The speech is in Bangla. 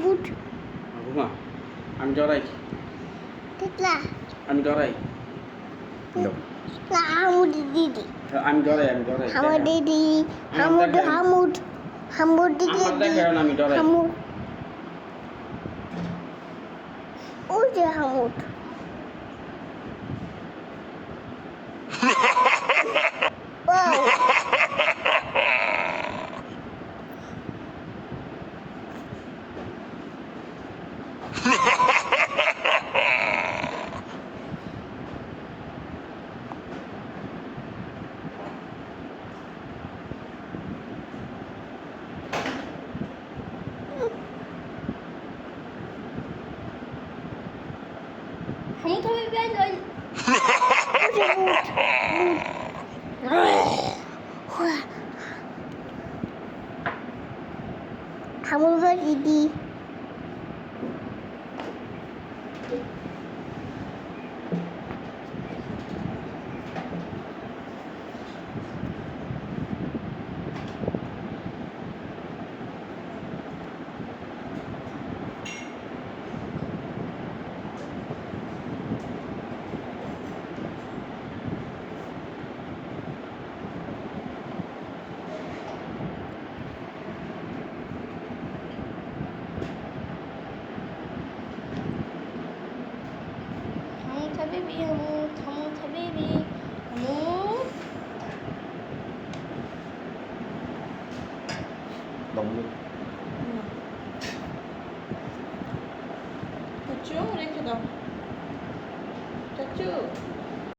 বুট ঘুমা আমি ডরাই কিতলা আমি ডরাই হামুদ দিদি আমি ডরাই হামুদ দিদি হামুদ দিদি আমার দেখে না আমি ডরাই হামুদ ওই যে Hamoud Kamu tahu ben öyle. Hamur var idi.